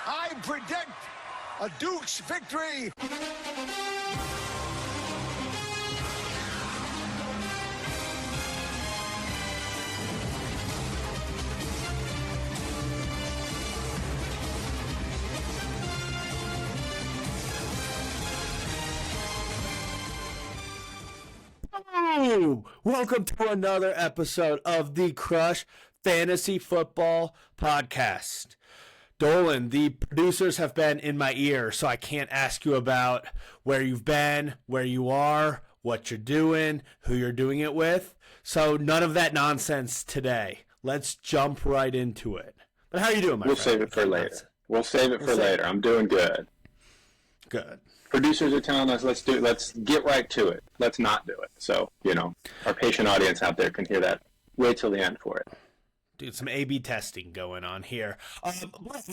I predict a Duke's victory. Welcome to another episode of the Crush Fantasy Football Podcast. Dolan, the producers have been in my ear, so I can't ask you about where you've been, where you are, what you're doing, who you're doing it with. So none of that nonsense today. Let's jump right into it. But how are you doing, my friend? We'll save it for later. We'll save it for later. I'm doing good. Good. Producers are telling us, let's get right to it. Let's not do it. So, our patient audience out there can hear that. Wait till the end for it. Dude, some A/B testing going on here.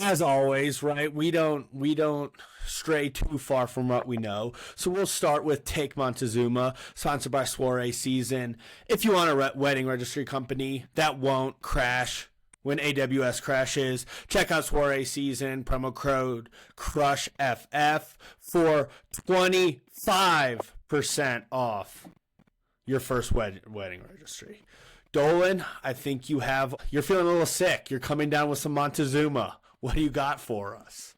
As always, right? We don't stray too far from what we know. So we'll start with Take Montezuma, sponsored by Soiree Season. If you want a wedding registry company that won't crash when AWS crashes, check out Soiree Season, promo code CrushFF for 25% off your first wedding registry. Dolan, I think you're feeling a little sick. You're coming down with some Montezuma. What do you got for us?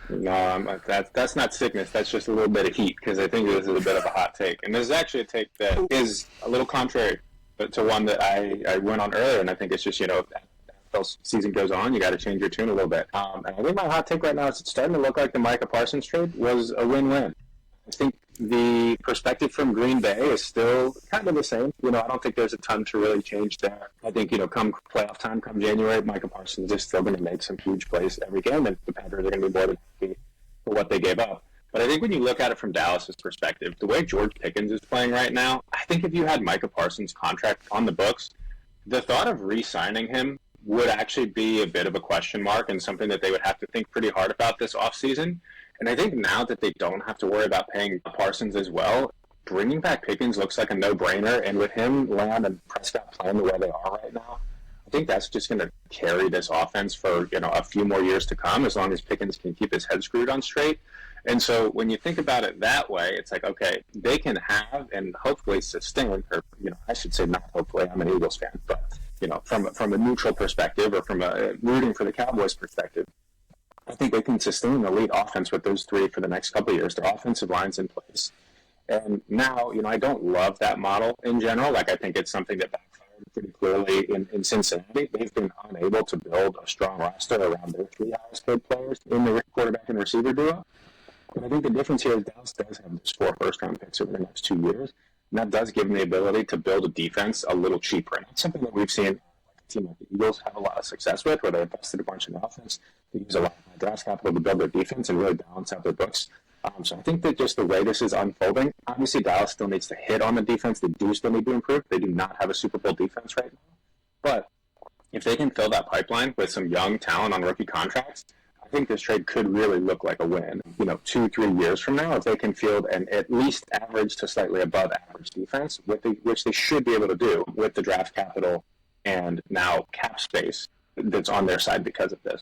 No, that's not sickness. That's just a little bit of heat, because I think this is a bit of a hot take. And this is actually a take that is a little contrary to one that I went on earlier, and I think it's just, as season goes on, you got to change your tune a little bit. And I think my hot take right now is it's starting to look like the Micah Parsons trade was a win-win. I think the perspective from Green Bay is still kind of the same. I don't think there's a ton to really change there. I think, come playoff time, come January, Micah Parsons is still going to make some huge plays every game, and the Panthers are going to be more than happy for what they gave up. But I think when you look at it from Dallas's perspective, the way George Pickens is playing right now, I think if you had Micah Parsons' contract on the books, the thought of re-signing him would actually be a bit of a question mark and something that they would have to think pretty hard about this offseason. And I think now that they don't have to worry about paying Parsons as well, bringing back Pickens looks like a no-brainer. And with him, Lamb, and Prescott playing the way they are right now, I think that's just going to carry this offense for a few more years to come, as long as Pickens can keep his head screwed on straight. And so when you think about it that way, it's like, okay, they can have and hopefully sustain, or I should say not hopefully, I'm an Eagles fan, but from a neutral perspective, or from a rooting for the Cowboys perspective, I think they can sustain the elite offense with those three for the next couple of years. Their offensive line's in place. And now, I don't love that model in general. Like, I think it's something that backfired pretty clearly in Cincinnati. They've been unable to build a strong roster around their three highest paid players in the quarterback and receiver duo. And I think the difference here is Dallas does have those 4 first-round picks over the next 2 years. And that does give them the ability to build a defense a little cheaper. And that's something that we've seen a team like the Eagles have a lot of success with, where they invested a bunch in the offense. They use a lot of draft capital to build their defense and really balance out their books. So I think that just the way this is unfolding, obviously Dallas still needs to hit on the defense. They do still need to improve. They do not have a Super Bowl defense right now. But if they can fill that pipeline with some young talent on rookie contracts, I think this trade could really look like a win. 2-3 years from now, if they can field an at least average to slightly above average defense, which they should be able to do with the draft capital and now cap space that's on their side because of this.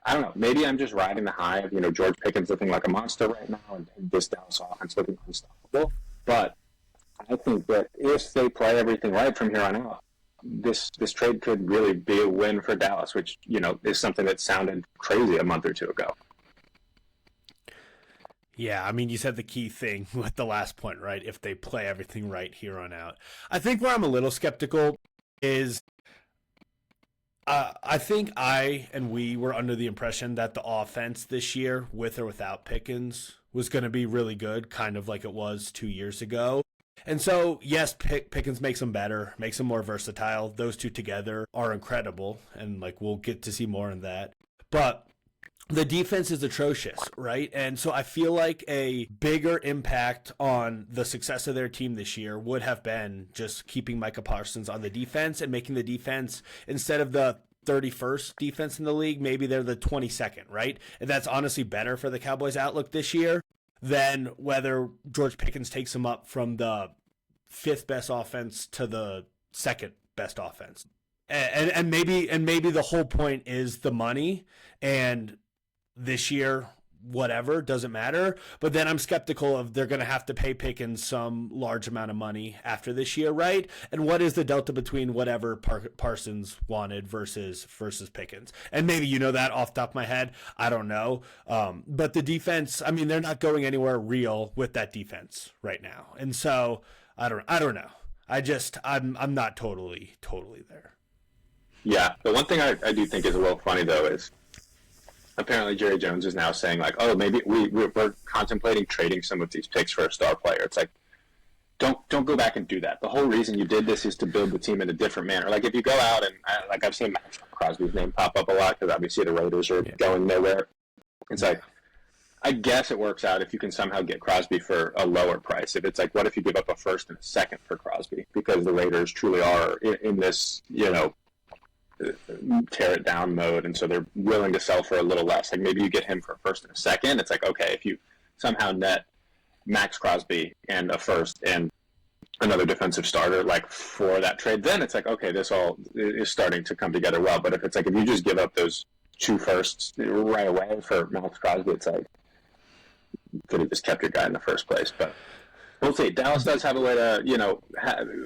I don't know. Maybe I'm just riding the high of, George Pickens looking like a monster right now and this Dallas offense looking unstoppable. But I think that if they play everything right from here on out, this trade could really be a win for Dallas, which, is something that sounded crazy a month or two ago. Yeah, I mean, you said the key thing with the last point, right? If they play everything right here on out. I think where I'm a little skeptical is I think we were under the impression that the offense this year, with or without Pickens, was going to be really good, kind of like it was 2 years ago. And so, yes, Pickens makes them better, makes them more versatile. Those two together are incredible, and we'll get to see more in that. But the defense is atrocious, right? And so I feel like a bigger impact on the success of their team this year would have been just keeping Micah Parsons on the defense and making the defense, instead of the 31st defense in the league, maybe they're the 22nd, right? And that's honestly better for the Cowboys' outlook this year than whether George Pickens takes them up from the 5th best offense to the 2nd best offense. And maybe the whole point is the money, and this year, whatever, doesn't matter. But then I'm skeptical of they're going to have to pay Pickens some large amount of money after this year, right? And what is the delta between whatever Parsons wanted versus Pickens? And maybe you know that off the top of my head. I don't know. But the defense, I mean, they're not going anywhere real with that defense right now. And so I don't know. I'm not totally there. Yeah. The one thing I do think is a little funny, though, is apparently Jerry Jones is now saying, like, oh, maybe we're contemplating trading some of these picks for a star player. It's like, don't go back and do that. The whole reason you did this is to build the team in a different manner. Like, if you go out and, like, I've seen Max Crosby's name pop up a lot because obviously the Raiders are going nowhere. It's like, I guess it works out if you can somehow get Crosby for a lower price. If it's like, what if you give up a first and a second for Crosby? Because the Raiders truly are in this, tear it down mode, and so they're willing to sell for a little less. Like, maybe you get him for a first and a second. It's like, okay, if you somehow net Max Crosby and a first and another defensive starter, like, for that trade, then it's like, okay, this all is starting to come together well. But if it's like, if you just give up those 2 firsts right away for Max Crosby, it's like, you could have just kept your guy in the first place. But we'll see. Dallas does have a way to,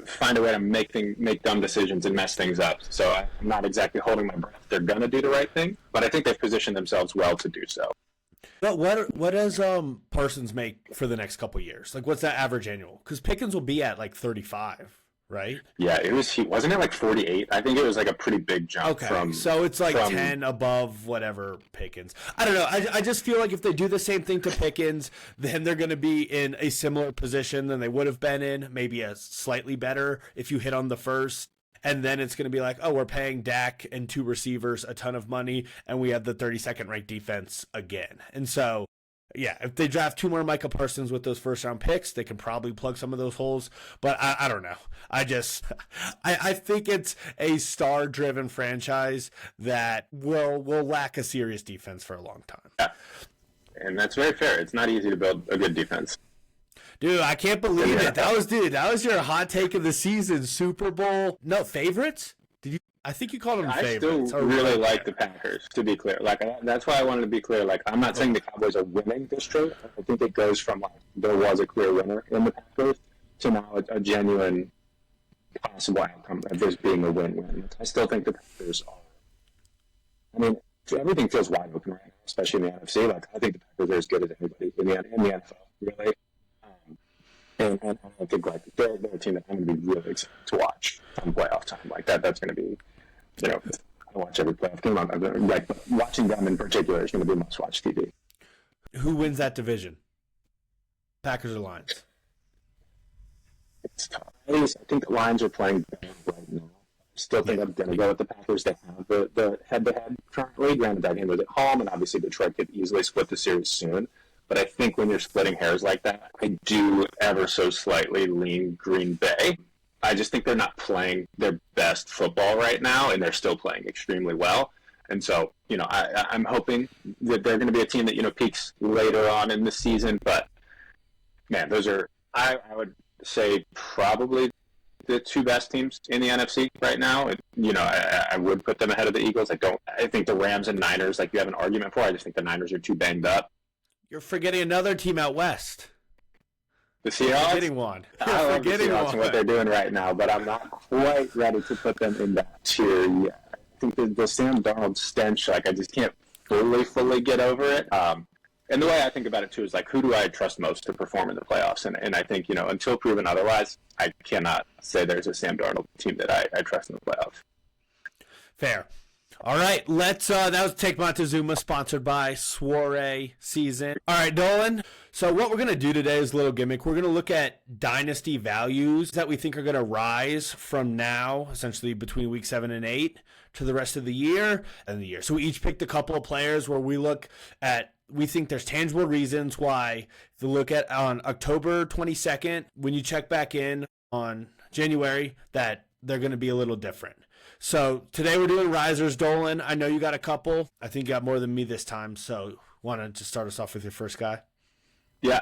find a way to make dumb decisions and mess things up. So I'm not exactly holding my breath. They're going to do the right thing, but I think they've positioned themselves well to do so. But what does Parsons make for the next couple of years? Like, what's that average annual? Because Pickens will be at like 35, right? Yeah, wasn't it like 48? I think it was like a pretty big jump. Okay, so it's like 10 above whatever Pickens. I don't know. I just feel like if they do the same thing to Pickens, then they're going to be in a similar position than they would have been in, maybe a slightly better if you hit on the first. And then it's going to be like, oh, we're paying Dak and 2 receivers a ton of money, and we have the 32nd ranked defense again. And so, yeah, if they draft 2 more Micah Parsons with those first-round picks, they can probably plug some of those holes. But I don't know. I think it's a star-driven franchise that will lack a serious defense for a long time. Yeah, and that's very fair. It's not easy to build a good defense. Dude, I can't believe it. That was your hot take of the season. Super Bowl. No, favorites? I think you called them favorites. I still really like the Packers, to be clear. Like, that's why I wanted to be clear. Like, I'm not saying the Cowboys are winning this trade. I think it goes from, like, there was a clear winner in the Packers to now a genuine possible outcome of this being a win-win. I still think the Packers are. I mean, everything feels wide open right now, especially in the NFC. Like, I think the Packers are as good as anybody in the NFL, really. And I think, like, they're a team that I'm going to be really excited to watch on playoff time. Like, that's going to be, I watch every playoff game. Like, watching them in particular is going to be must-watch TV. Who wins that division? Packers or Lions? It's tough. I think the Lions are playing better right now. I still think I'm going to go with the Packers. They have the head-to-head currently. Granted, that game was at home, and obviously Detroit could easily split the series soon. But I think when you're splitting hairs like that, I do ever so slightly lean Green Bay. I just think they're not playing their best football right now, and they're still playing extremely well. And so, I'm hoping that they're going to be a team that, peaks later on in the season. But, man, those are, I would say, probably the 2 best teams in the NFC right now. I would put them ahead of the Eagles. I think the Rams and Niners, like, you have an argument for. I just think the Niners are too banged up. You're forgetting another team out west. The Seahawks? You're forgetting one. I love the Seahawks and what they're doing right now, but I'm not quite ready to put them in that tier yet. I think the Sam Darnold stench, like, I just can't fully get over it. And the way I think about it, too, is, like, who do I trust most to perform in the playoffs? And I think, until proven otherwise, I cannot say there's a Sam Darnold team that I trust in the playoffs. Fair. All right, let's that was Take Montezuma, sponsored by Soiree Season. All right, Dolan. So what we're going to do today is a little gimmick. We're going to look at dynasty values that we think are going to rise from now, essentially between week 7 and 8, to the rest of the year and the year. So we each picked a couple of players where we think there's tangible reasons why. If you look at on October 22nd, when you check back in on January, that they're going to be a little different. So today we're doing risers, Dolan. I know you got a couple. I think you got more than me this time. So want to just start us off with your first guy? Yeah.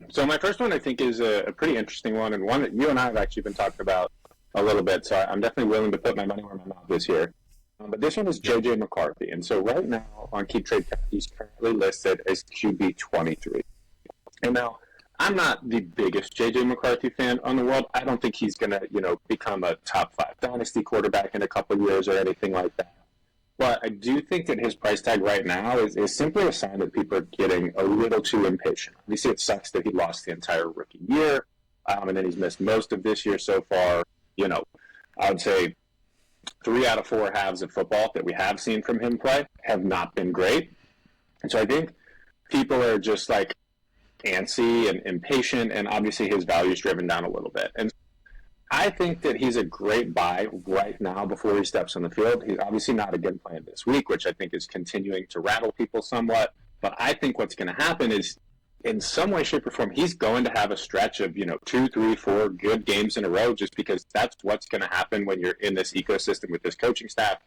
So my first one I think is a pretty interesting one, and one that you and I have actually been talking about a little bit. So I'm definitely willing to put my money where my mouth is here. But this one is JJ McCarthy. And so right now on Keep Trade, he's currently listed as QB 23. And now, I'm not the biggest JJ McCarthy fan on the world. I don't think he's going to, become a top 5 dynasty quarterback in a couple of years or anything like that. But I do think that his price tag right now is simply a sign that people are getting a little too impatient. Obviously, it sucks that he lost the entire rookie year, and then he's missed most of this year so far. I would say 3 out of 4 halves of football that we have seen from him play have not been great. And so I think people are just like antsy and impatient, and obviously his value is driven down a little bit. And I think that he's a great buy right now before he steps on the field. He's obviously not again playing this week, which I think is continuing to rattle people somewhat. But I think what's going to happen is, in some way, shape, or form, he's going to have a stretch of, 2, 3, 4 good games in a row, just because that's what's going to happen when you're in this ecosystem with this coaching staff,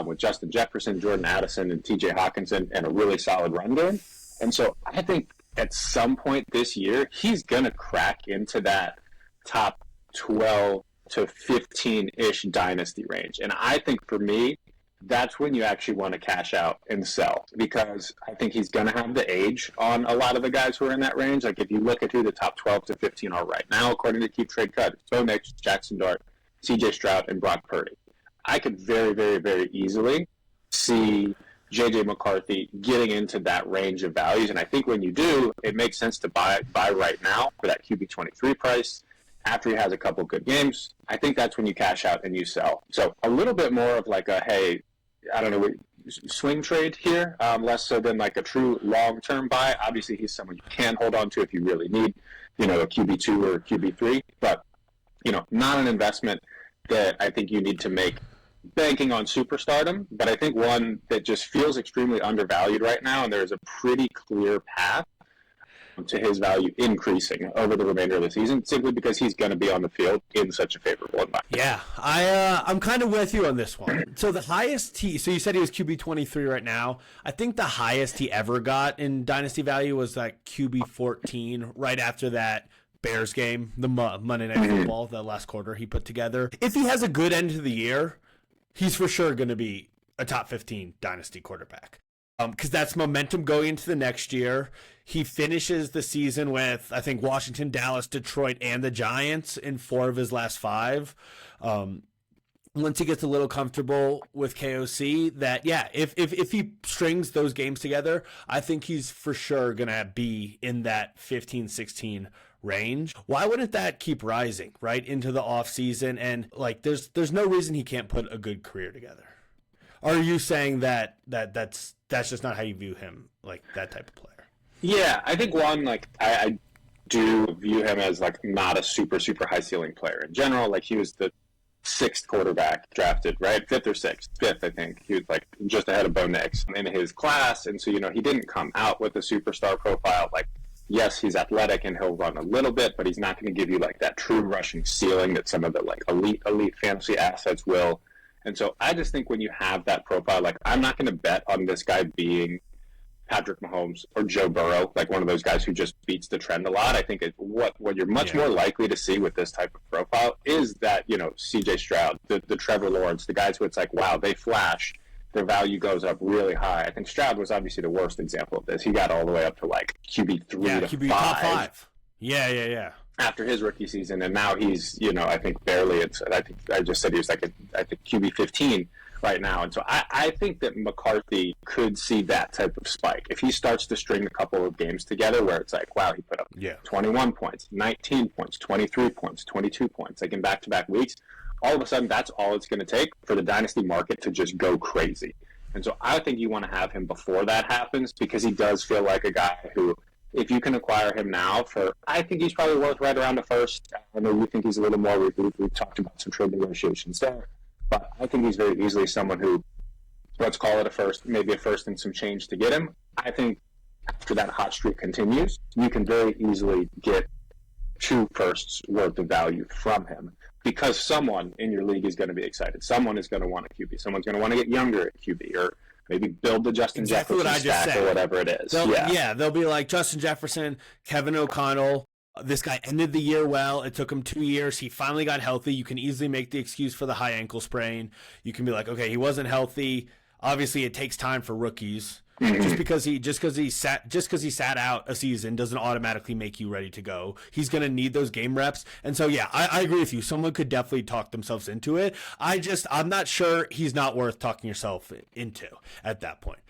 with Justin Jefferson, Jordan Addison, and TJ Hawkinson, and a really solid run game. And so I think at some point this year, he's going to crack into that top 12 to 15-ish dynasty range. And I think for me, that's when you actually want to cash out and sell, because I think he's going to have the age on a lot of the guys who are in that range. Like if you look at who the top 12 to 15 are right now, according to Keep Trade Cut, it's Bo Nix, Jackson Dart, CJ Stroud, and Brock Purdy. I could very, very, very easily see JJ McCarthy getting into that range of values. And I think when you do, it makes sense to buy right now for that QB 23 price. After he has a couple good games, I think that's when you cash out and you sell. So a little bit more of like a, hey, I don't know, swing trade here, less so than like a true long-term buy. Obviously, he's someone you can hold on to if you really need, a QB2 or a QB3, but, not an investment that I think you need to make banking on superstardom, but I think one that just feels extremely undervalued right now, and there's a pretty clear path to his value increasing over the remainder of the season, simply because he's going to be on the field in such a favorable environment. Yeah, I'm kind of with you on this one. So the highest so you said he was QB 23 right now. I think the highest he ever got in dynasty value was like QB 14 right after that Bears game, the Monday Night Football, the last quarter he put together. If he has a good end to the year, he's for sure going to be a top 15 dynasty quarterback. Because that's momentum going into the next year. He finishes the season with, I think, Washington, Dallas, Detroit, and the Giants in 4 of his last 5. Once he gets a little comfortable with KOC, that, yeah, if he strings those games together, I think he's for sure going to be in that 15, 16 range. Why wouldn't that keep rising, right, into the offseason? And, like, there's no reason he can't put a good career together. Are you saying that that's just not how you view him, like that type of player? Yeah, I think one, like I do view him as like not a super, super high ceiling player in general. Like he was the 6th quarterback drafted, right? 5th or 6th? 5th, I think. He was like just ahead of Bo Nix in his class. And so, he didn't come out with a superstar profile. Like, yes, he's athletic and he'll run a little bit, but he's not going to give you like that true rushing ceiling that some of the like elite fantasy assets will. And so I just think when you have that profile, like I'm not going to bet on this guy being Patrick Mahomes or Joe Burrow, like one of those guys who just beats the trend a lot. I think what you're much more likely to see with this type of profile is that, CJ Stroud, the Trevor Lawrence, the guys who it's like, wow, they flash, their value goes up really high. I think Stroud was obviously the worst example of this. He got all the way up to like QB 3 to QB 5. Top 5. Yeah. After his rookie season, and now he's, I think barely. I just said he was like QB 15 right now, and so I think that McCarthy could see that type of spike if he starts to string a couple of games together where it's like, wow, he put up 21 points, 19 points, 23 points, 22 points, like in back-to-back weeks. All of a sudden, that's all it's going to take for the dynasty market to just go crazy. And so I think you want to have him before that happens, because he does feel like a guy who, if you can acquire him now I think he's probably worth right around the 1st. I know you think he's a little more. We've talked about some trade negotiations there. But I think he's very easily someone who, let's call it a 1st, maybe a 1st and some change to get him. I think after that hot streak continues, you can very easily get 2 firsts worth of value from him, because someone in your league is going to be excited. Someone is going to want a QB. Someone's going to want to get younger at QB, or maybe build the Justin Jefferson stack or whatever it is. They'll be like Justin Jefferson, Kevin O'Connell, This guy ended the year well. It took him 2 years. He finally got healthy. You can easily make the excuse for the high ankle sprain. You can be like, okay, he wasn't healthy. Obviously, it takes time for rookies. Just because he sat out a season doesn't automatically make you ready to go. He's going to need those game reps. And so, yeah, I agree with you. Someone could definitely talk themselves into it. I'm not sure he's not worth talking yourself into at that point.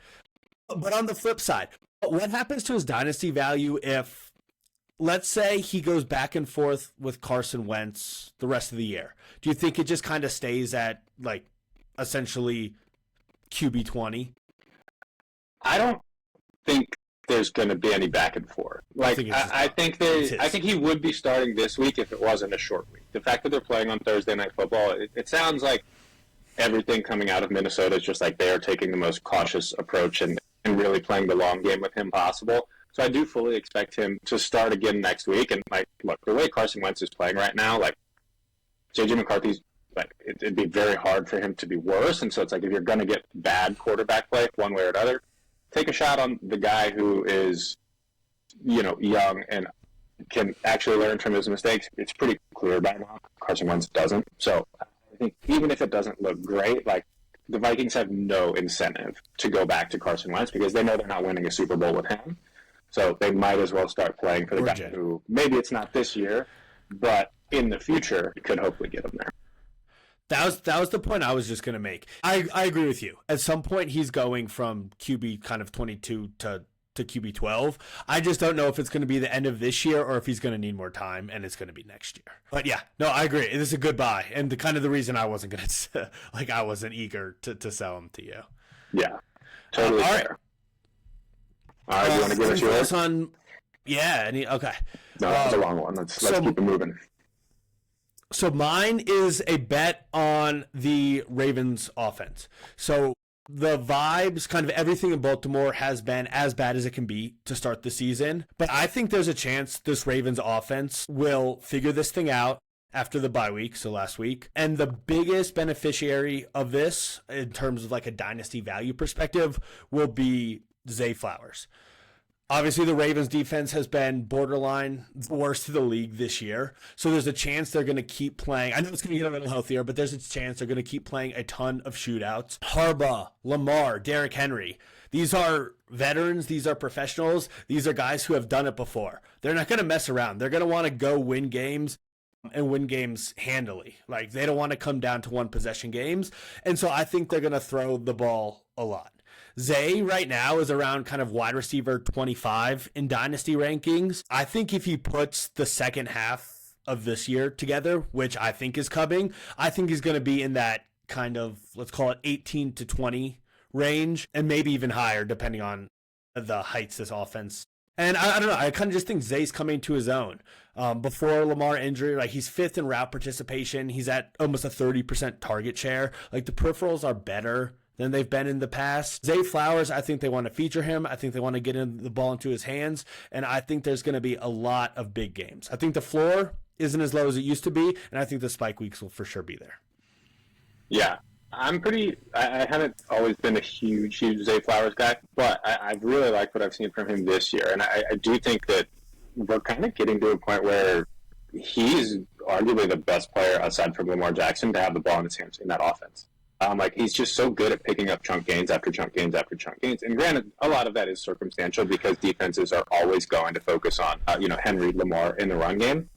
But on the flip side, what happens to his dynasty value if, let's say, he goes back and forth with Carson Wentz the rest of the year? Do you think it just kind of stays at, like, essentially QB 20? I don't think there's going to be any back and forth. Like, I think he would be starting this week if it wasn't a short week. The fact that they're playing on Thursday Night Football, it sounds like everything coming out of Minnesota is just like they are taking the most cautious approach and really playing the long game with him possible. So I do fully expect him to start again next week. And, like, look, the way Carson Wentz is playing right now, like, JJ McCarthy's, like, it'd be very hard for him to be worse. And so it's like, if you're going to get bad quarterback play one way or another, take a shot on the guy who is, young and can actually learn from his mistakes. It's pretty clear by now Carson Wentz doesn't. So I think even if it doesn't look great, like, the Vikings have no incentive to go back to Carson Wentz because they know they're not winning a Super Bowl with him. So they might as well start playing for the guy who maybe it's not this year, but in the future could hopefully get him there. That was the point I was just going to make. I agree with you. At some point, he's going from QB kind of 22 to QB 12. I just don't know if it's going to be the end of this year or if he's going to need more time and it's going to be next year. But yeah, no, I agree. It is a good buy. And the reason I wasn't going to, I wasn't eager to sell him to you. Yeah, totally fair. All right, you want to give us yours? Okay. No, that's a long one. Let's keep it moving. So mine is a bet on the Ravens offense. So the vibes, kind of everything in Baltimore has been as bad as it can be to start the season. But I think there's a chance this Ravens offense will figure this thing out after the bye week, so last week. And the biggest beneficiary of this, in terms of like a dynasty value perspective, will be Zayflowers. Obviously, the Ravens defense has been borderline the worst of the league this year. So there's a chance they're going to keep playing. I know it's going to get a little healthier, but there's a chance they're going to keep playing a ton of shootouts. Harbaugh, Lamar, Derrick Henry. These are veterans. These are professionals. These are guys who have done it before. They're not going to mess around. They're going to want to go win games and win games handily. Like, they don't want to come down to one possession games. And so I think they're going to throw the ball a lot. Zay right now is around kind of wide receiver 25 in dynasty rankings. I think if he puts the second half of this year together, which I think is coming, I think he's going to be in that kind of, let's call it 18 to 20 range, and maybe even higher depending on the heights this offense. And I don't know, I kind of just think Zay's coming to his own. Before Lamar injury, like, he's fifth in route participation. He's at almost a 30% target share. Like, the peripherals are better than they've been in the past. Zayflowers, I think they want to feature him. I think they want to get the ball into his hands. And I think there's going to be a lot of big games. I think the floor isn't as low as it used to be. And I think the spike weeks will for sure be there. Yeah. I haven't always been a huge Zayflowers guy, but I've really liked what I've seen from him this year. And I do think that we're kind of getting to a point where he's arguably the best player aside from Lamar Jackson to have the ball in his hands in that offense. Like, he's just so good at picking up chunk gains after chunk gains after chunk gains. And granted, a lot of that is circumstantial because defenses are always going to focus on, Henry, Lamar in the run game.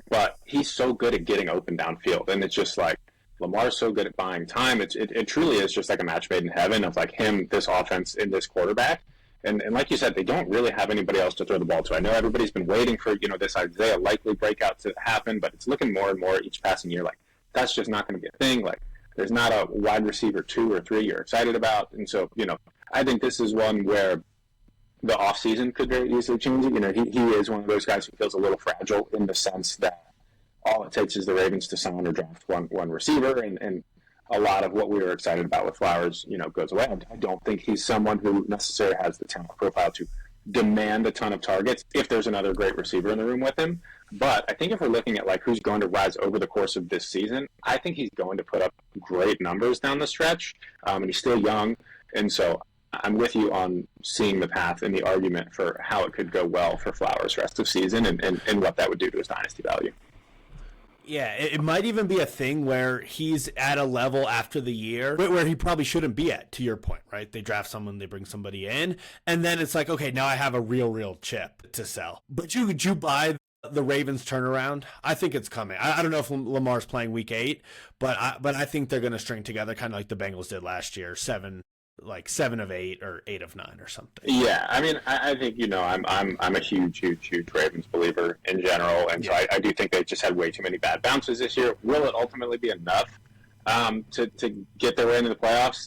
But he's so good at getting open downfield. And it's just like, Lamar's so good at buying time. It truly is just like a match made in heaven of, like, him, this offense, and this quarterback. And like you said, they don't really have anybody else to throw the ball to. I know everybody's been waiting for, this Isaiah likely breakout to happen, but it's looking more and more each passing year like that's just not going to be a thing. Like, there's not a wide receiver 2 or 3 you're excited about. And so, I think this is one where the offseason could very easily change it. He is one of those guys who feels a little fragile in the sense that all it takes is the Ravens to sign or draft one receiver, and a lot of what we were excited about with Flowers, goes away. I don't think he's someone who necessarily has the talent profile to demand a ton of targets if there's another great receiver in the room with him. But I think if we're looking at, like, who's going to rise over the course of this season, I think he's going to put up great numbers down the stretch. And he's still young. And so I'm with you on seeing the path and the argument for how it could go well for Flowers rest of season and what that would do to his dynasty value. Yeah, it might even be a thing where he's at a level after the year where he probably shouldn't be at, to your point, right? They draft someone, they bring somebody in, and then it's like, okay, now I have a real chip to sell. But you buy the Ravens turnaround? I think it's coming. I don't know if Lamar's playing week 8, but I think they're going to string together kind of like the Bengals did last year, 7 of 8 or 8 of 9 or something. Yeah, I mean, I think, I'm a huge Ravens believer in general, and so I do think they just had way too many bad bounces this year. Will it ultimately be enough to get their way into the playoffs?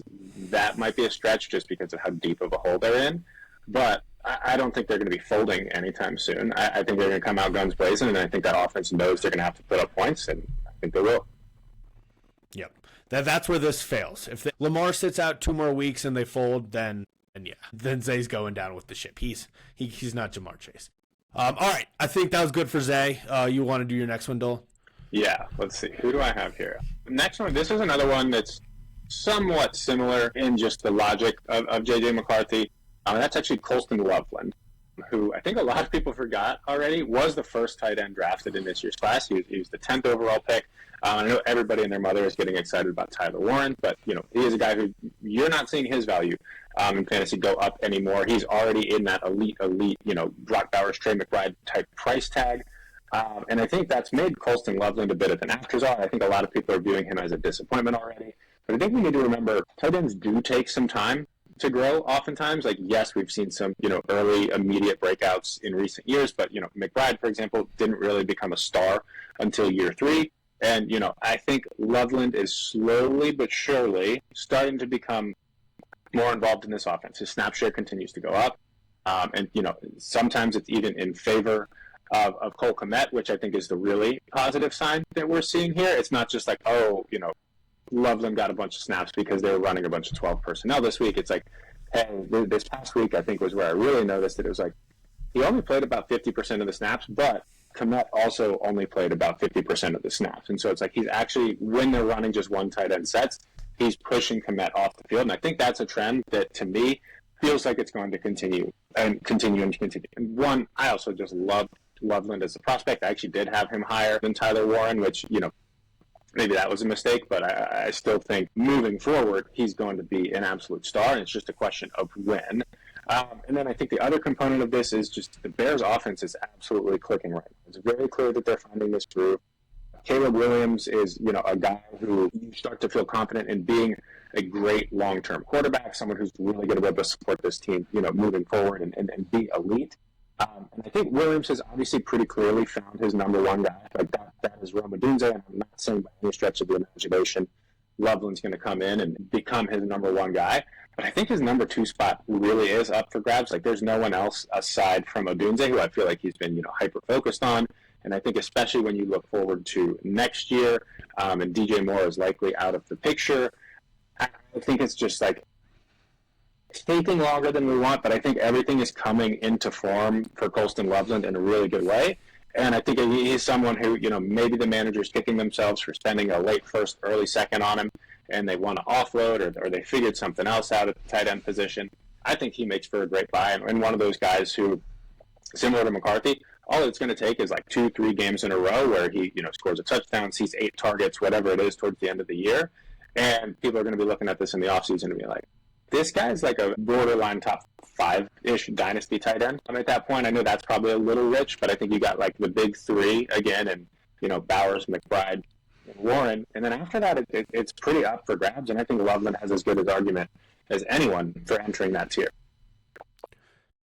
That might be a stretch just because of how deep of a hole they're in, but I don't think they're going to be folding anytime soon. I think they're going to come out guns blazing, and I think that offense knows they're going to have to put up points, and I think they will. Yep. That's where this fails. If Lamar sits out 2 more weeks and they fold, then Zay's going down with the ship. He's not Jamar Chase. All right, I think that was good for Zay. You want to do your next one, Dole? Yeah, let's see. Who do I have here? Next one, this is another one that's somewhat similar in just the logic of JJ McCarthy. That's actually Coltstonloveland, who I think a lot of people forgot already, was the first tight end drafted in this year's class. He was the 10th overall pick. I know everybody and their mother is getting excited about Tyler Warren, but he is a guy who you're not seeing his value in fantasy go up anymore. He's already in that elite, Brock Bowers, Trey McBride type price tag. And I think that's made Coltstonloveland a bit of an afterthought. I think a lot of people are viewing him as a disappointment already. But I think we need to remember tight ends do take some time to grow oftentimes. Like, yes, we've seen some, early immediate breakouts in recent years, but, McBride, for example, didn't really become a star until year 3. And, I think Loveland is slowly but surely starting to become more involved in this offense. His snap share continues to go up. And, sometimes it's even in favor of Cole Kmet, which I think is the really positive sign that we're seeing here. It's not just like, Loveland got a bunch of snaps because they were running a bunch of 12 personnel this week. It's like, hey, this past week I think was where I really noticed that it was like he only played about 50% of the snaps, but Kmet also only played about 50% of the snaps. And so it's like he's actually, when they're running just one tight end sets, he's pushing Kmet off the field. And I think that's a trend that, to me, feels like it's going to continue. And one, I also just love Loveland as a prospect. I actually did have him higher than Tyler Warren, which, maybe that was a mistake, but I still think moving forward, he's going to be an absolute star, and it's just a question of when. And then I think the other component of this is just the Bears' offense is absolutely clicking right now. It's very clear that they're finding this groove. Caleb Williams is, a guy who you start to feel confident in being a great long-term quarterback, someone who's really going to be able to support this team, moving forward and be elite. And I think Williams has obviously pretty clearly found his number one guy. Like that is Rome Odunze, and I'm not saying by any stretch of the imagination Loveland's going to come in and become his number one guy. But I think his number 2 spot really is up for grabs. Like, there's no one else aside from Odunze who I feel like he's been, hyper-focused on. And I think especially when you look forward to next year, and DJ Moore is likely out of the picture, I think it's just like taking longer than we want, but I think everything is coming into form for Coltstonloveland in a really good way. And I think he's someone who, maybe the manager's kicking themselves for spending a late first, early second on him, and they want to offload, or they figured something else out at the tight end position. I think he makes for a great buy, and one of those guys who, similar to McCarthy, all it's going to take is like 2-3 games in a row where he, scores a touchdown, sees 8 targets, whatever it is, towards the end of the year. And people are going to be looking at this in the offseason and be like, this guy's like a borderline top 5-ish dynasty tight end. At that point, I know that's probably a little rich, but I think you got like the big 3 again, and Bowers, McBride, and Warren. And then after that, it's pretty up for grabs. And I think Loveland has as good an argument as anyone for entering that tier.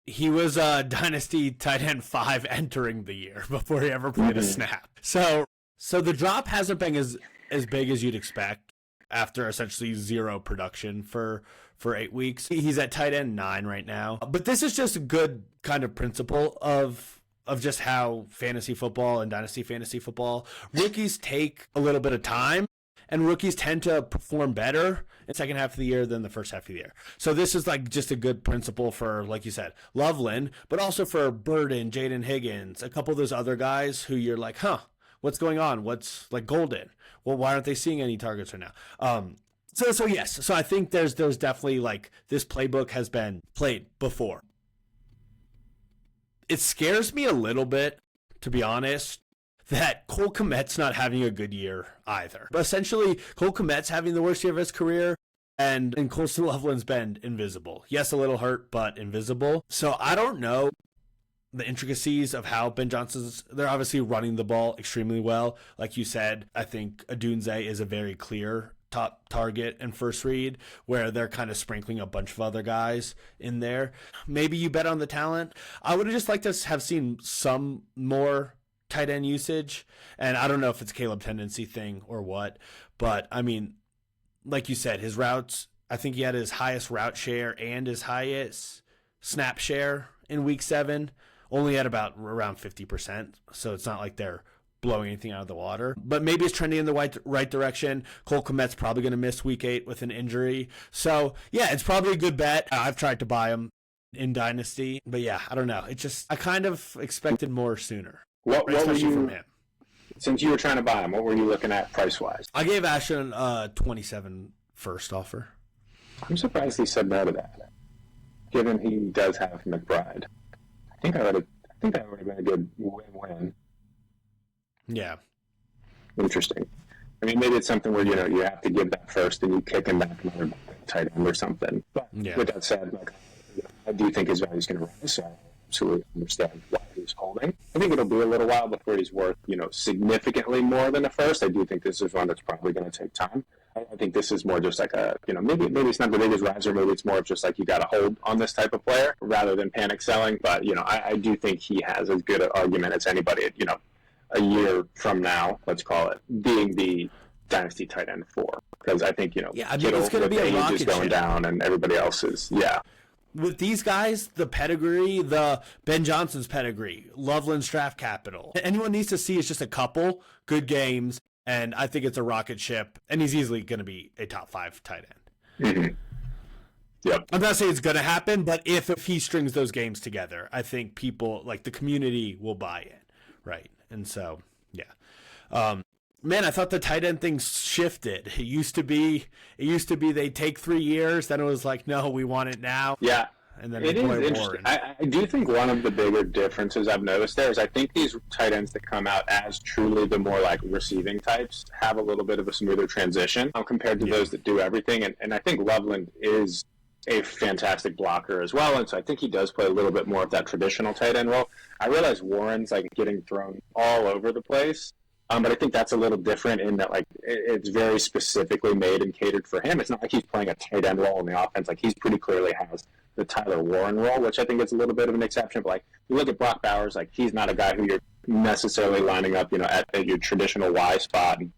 He was a dynasty tight end 5 entering the year before he ever played a snap. So the drop hasn't been as big as you'd expect after essentially 0 production for 8 weeks. He's at tight end 9 right now. But this is just a good kind of principle of just how fantasy football and dynasty fantasy football, rookies take a little bit of time, and rookies tend to perform better in the second half of the year than the first half of the year. So this is like just a good principle for, like you said, Loveland, but also for Burden, Jaden Higgins, a couple of those other guys who you're like, what's going on? What's like Golden? Well, why aren't they seeing any targets right now? So yes. So I think there's definitely like this playbook has been played before. It scares me a little bit, to be honest, that Cole Kmet's not having a good year either. But essentially, Cole Kmet's having the worst year of his career, and coltstonloveland's been invisible. Yes, a little hurt, but invisible. So I don't know the intricacies of how Ben Johnson's, they're obviously running the ball extremely well. Like you said, I think Odunze is a very clear top target and first read, where they're kind of sprinkling a bunch of other guys in there. Maybe you bet on the talent. I would have just liked to have seen some more tight end usage, and I don't know if it's a Caleb tendency thing or what, but I mean, like you said, his routes, I think he had his highest route share and his highest snap share in week 7, only at about around 50%, so it's not like they're blowing anything out of the water, but maybe it's trending in the right direction. Cole Kmet's probably going to miss week 8 with an injury, so yeah, it's probably a good bet. I've tried to buy him in Dynasty, but yeah, I don't know. I kind of expected more sooner. What were you, from him. Since you were trying to buy him, what were you looking at price-wise? I gave Ashton a 27 first offer. I'm surprised he said no to that, given he does have McBride. I think that would have been a good win-win. Yeah. Interesting. I mean, maybe it's something where, you have to give that first and you kick him back another tight end or something. But with that said, I do think his value is going to rise, so I absolutely understand why he's holding. I think it'll be a little while before he's worth, significantly more than a first. I do think this is one that's probably going to take time. I think this is more just like maybe it's not the biggest riser. Maybe it's more of just like you got to hold on this type of player rather than panic selling. But, I do think he has as good an argument as anybody, a year from now, let's call it, being the Dynasty tight end 4. Because I think, it's going to be a rocket is going down and everybody else is, With these guys, the pedigree, the Ben Johnson's pedigree, Loveland's draft capital, anyone needs to see is just a couple good games, and I think it's a rocket ship, and he's easily going to be a top 5 tight end. Mm-hmm. Yep. I'm not saying it's going to happen, but if he strings those games together, I think people, like the community, will buy in, right? And so, yeah. Man, I thought the tight end thing shifted. It used to be they take 3 years, then it was like, no, we want it now. Yeah. And then it is interesting. I do think one of the bigger differences I've noticed there is I think these tight ends that come out as truly the more like receiving types have a little bit of a smoother transition compared to those that do everything. And I think Loveland is a fantastic blocker as well, and so I think he does play a little bit more of that traditional tight end role. I realize Warren's like getting thrown all over the place, but I think that's a little different in that like it's very specifically made and catered for him. It's not like he's playing a tight end role in the offense. Like he's pretty clearly has the Tyler Warren role, which I think is a little bit of an exception. But like you look at Brock Bowers, like he's not a guy who you're necessarily lining up, at your traditional Y spot and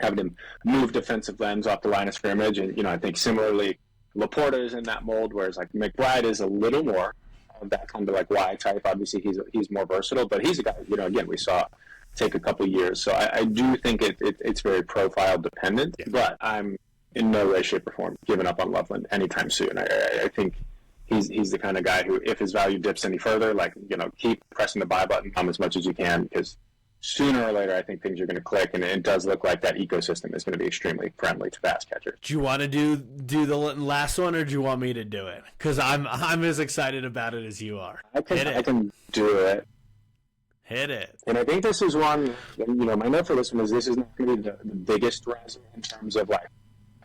having him move defensive ends off the line of scrimmage. And I think similarly, Laporta is in that mold, whereas like McBride is a little more of that kind of like Y type. Obviously, he's more versatile, but he's a guy, again, we saw take a couple years. So I do think it's very profile dependent, but I'm in no way, shape, or form giving up on Loveland anytime soon. I think he's the kind of guy who, if his value dips any further, like, keep pressing the buy button as much as you can, because sooner or later, I think things are going to click, and it does look like that ecosystem is going to be extremely friendly to pass catchers. Do you want to do the last one, or do you want me to do it? Because I'm as excited about it as you are. I can do it. Hit it. And I think this is one, my note for this one is this is not going to be the biggest riser in terms of like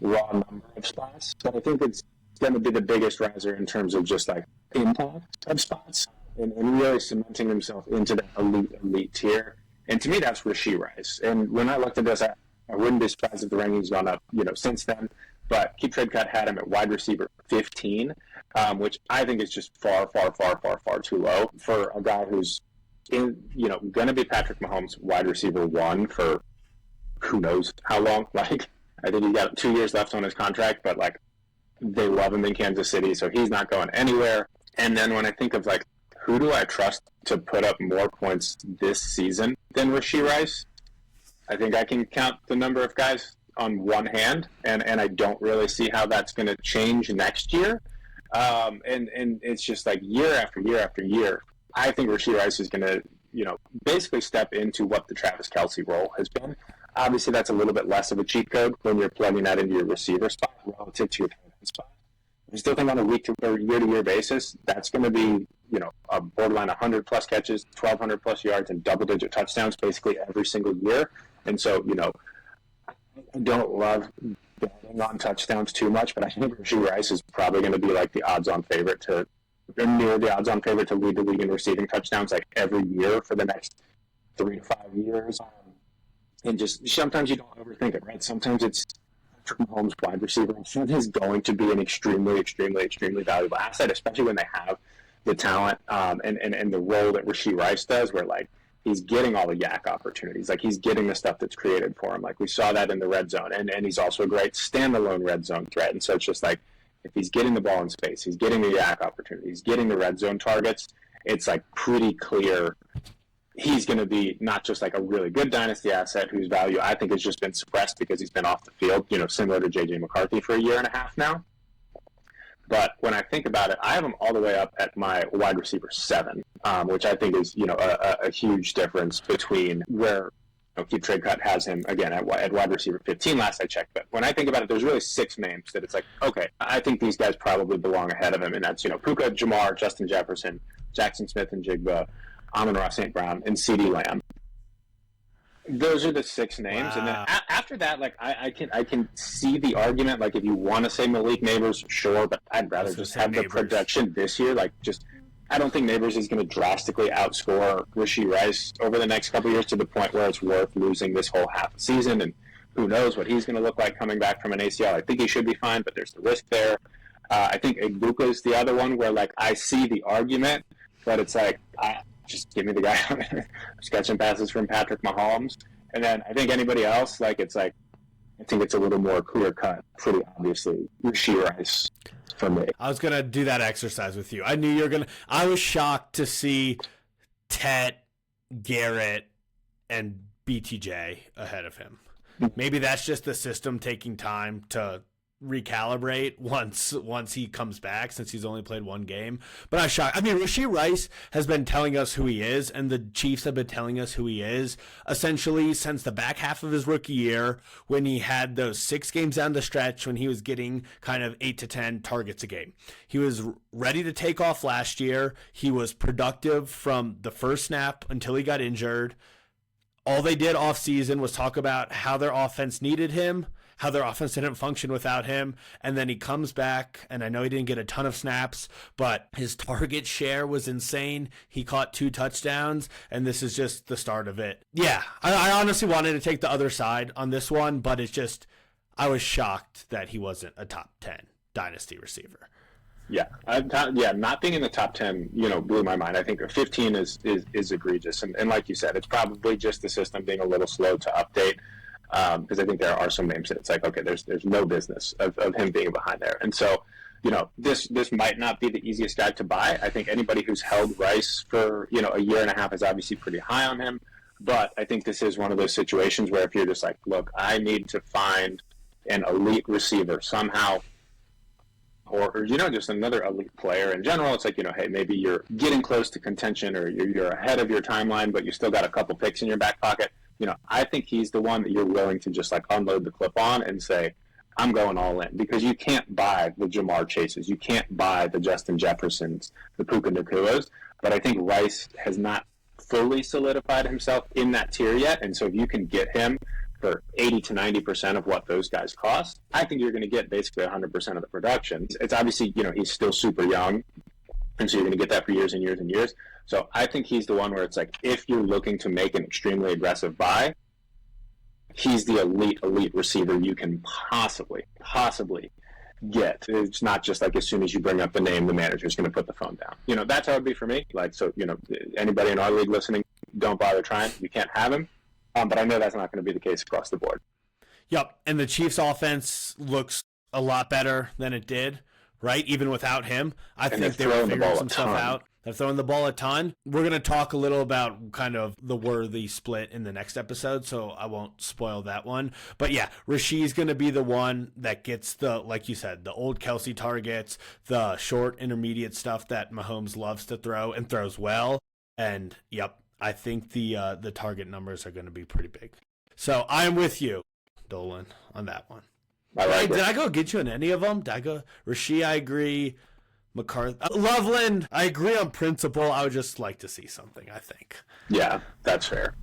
raw number of spots, but I think it's going to be the biggest riser in terms of just like impact of spots and really cementing himself into that elite tier. And to me, that's rasheerice. And when I looked at this, I wouldn't be surprised if the ranking's gone up, since then. But Keep Trade Cut had him at wide receiver 15, which I think is just far, far, far, far, far too low for a guy who's going to be Patrick Mahomes wide receiver 1 for who knows how long. Like, I think he's got 2 years left on his contract, but like they love him in Kansas City, so he's not going anywhere. And then when I think of like, who do I trust to put up more points this season than rasheerice? I think I can count the number of guys on one hand, and I don't really see how that's going to change next year. And it's just like year after year after year, I think rasheerice is going to, basically step into what the Travis Kelce role has been. Obviously, that's a little bit less of a cheat code when you're plugging that into your receiver spot relative to your tight end spot. I still think on a week to or year-to-year basis, that's going to be, a borderline 100-plus catches, 1,200-plus yards, and double-digit touchdowns basically every single year. And so, I don't love betting on touchdowns too much, but I think Rasheerice is probably going to be like the odds-on favorite to near the odds-on favorite to lead the league in receiving touchdowns like every year for the next 3 to 5 years. And just sometimes you don't overthink it, right? Sometimes it's Patrick Mahomes, wide receiver, is going to be an extremely, extremely, extremely valuable asset, especially when they have the talent and the role that Rasheerice does, where like he's getting all the yak opportunities, like he's getting the stuff that's created for him. Like we saw that in the red zone, and he's also a great standalone red zone threat. And so it's just like if he's getting the ball in space, he's getting the yak opportunities, he's getting the red zone targets. It's like pretty clear he's going to be not just like a really good dynasty asset whose value I think has just been suppressed because he's been off the field, similar to J.J. McCarthy for a year and a half now. But when I think about it, I have him all the way up at my wide receiver 7, which I think is, a huge difference between where Keep Trade Cut has him, again, at wide receiver 15 last I checked. But when I think about it, there's really 6 names that it's like, okay, I think these guys probably belong ahead of him. And that's, Puka, Jamar, Justin Jefferson, Jackson Smith and Jigba, Amon-Ra St. Brown, and CeeDee Lamb. Those are the 6 names, wow. And then after that, like I can see the argument. Like if you want to say Malik Neighbors, sure, but I'd rather just have the production this year. Like I don't think Neighbors is going to drastically outscore Rasheerice over the next couple of years to the point where it's worth losing this whole half a season. And who knows what he's going to look like coming back from an ACL. I think he should be fine, but there's the risk there. I think Igbuka is the other one where like I see the argument, but it's like just give me the guy catching passes from Patrick Mahomes. And then I think anybody else, like it's like, I think it's a little more clear cut, pretty obviously, Rasheerice for me. I was going to do that exercise with you. I knew you were going to. I was shocked to see Tet, Garrett, and BTJ ahead of him. Maybe that's just the system taking time to recalibrate once he comes back, since he's only played 1 game. But I'm shocked. I mean, Rasheerice has been telling us who he is, and the Chiefs have been telling us who he is essentially since the back half of his rookie year, when he had those 6 games down the stretch when he was getting kind of 8 to 10 targets a game. He was ready to take off last year. He was productive from the first snap until he got injured. All they did off season was talk about how their offense needed him, how their offense didn't function without him, and then he comes back, and I know he didn't get a ton of snaps, but his target share was insane. He caught 2 touchdowns, and this is just the start of it. Yeah, I honestly wanted to take the other side on this one, but it's just, I was shocked that he wasn't a top 10 dynasty receiver. Yeah, not being in the top 10, blew my mind. I think 15 is egregious, and like you said, it's probably just the system being a little slow to update. Because I think there are some names that it's like, okay, there's no business of him being behind there. And so, this might not be the easiest guy to buy. I think anybody who's held Rice for, a year and a half is obviously pretty high on him. But I think this is one of those situations where if you're just like, look, I need to find an elite receiver somehow, or just another elite player in general, it's like, hey, maybe you're getting close to contention or you're ahead of your timeline, but you still got a couple picks in your back pocket. I think he's the one that you're willing to just like unload the clip on and say, I'm going all in, because you can't buy the Jamar Chases. You can't buy the Justin Jeffersons, the Puka Nakuas. But I think Rice has not fully solidified himself in that tier yet. And so if you can get him for 80 to 90% of what those guys cost, I think you're going to get basically 100% of the production. It's obviously, he's still super young. And so you're going to get that for years and years and years. So I think he's the one where it's like, if you're looking to make an extremely aggressive buy, he's the elite receiver you can possibly get. It's not just like as soon as you bring up the name, the manager's going to put the phone down. That's how it'd be for me. Like, so, anybody in our league listening, don't bother trying. You can't have him. But I know that's not going to be the case across the board. Yep. And the Chiefs offense looks a lot better than it did, right? Even without him. I think they were figuring some stuff out. They're throwing the ball a ton. We're going to talk a little about kind of the worthy split in the next episode, so I won't spoil that one. But yeah, Rasheed's going to be the one that gets the, like you said, the old Kelsey targets, the short, intermediate stuff that Mahomes loves to throw and throws well. And, yep, I think the target numbers are going to be pretty big. So I'm with you, Dolan, on that one. I like Did it. I go get you in any of them? Did I go Rasheerice? I agree. McCarthy, Loveland. I agree on principle. I would just like to see something. I think. Yeah, that's fair.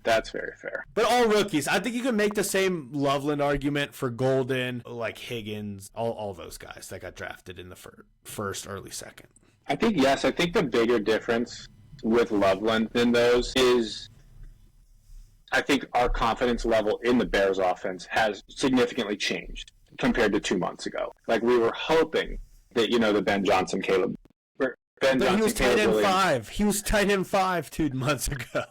That's very fair. But all rookies. I think you can make the same Loveland argument for Golden, like Higgins, all those guys that got drafted in the first, early second. I think, yes, I think the bigger difference with Loveland than those is I think our confidence level in the Bears offense has significantly changed compared to 2 months ago. Like, we were hoping that, the Ben Johnson, Caleb. Ben But Johnson, he was tight Caleb end Williams. 5. He was tight end 5 2 months ago.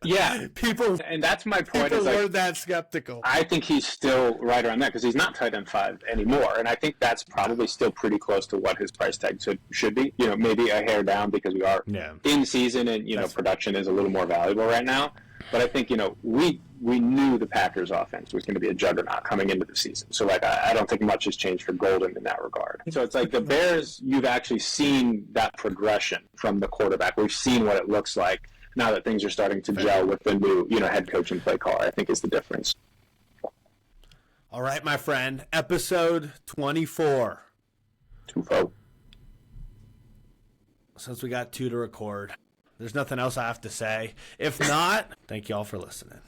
Yeah. People And that's my point. People Is like, were that skeptical. I think he's still right around that because he's not tight end 5 anymore. And I think that's probably still pretty close to what his price tag should be. Maybe a hair down because we are in season and, production is a little more valuable right now. But I think, we knew the Packers offense was going to be a juggernaut coming into the season. So, I don't think much has changed for Golden in that regard. So it's like the Bears, you've actually seen that progression from the quarterback. We've seen what it looks like now that things are starting to gel with the new, head coach and play caller, I think is the difference. All right, my friend. Episode 24. 2-0. Since we got 2 to record, there's nothing else I have to say. If not, thank you all for listening.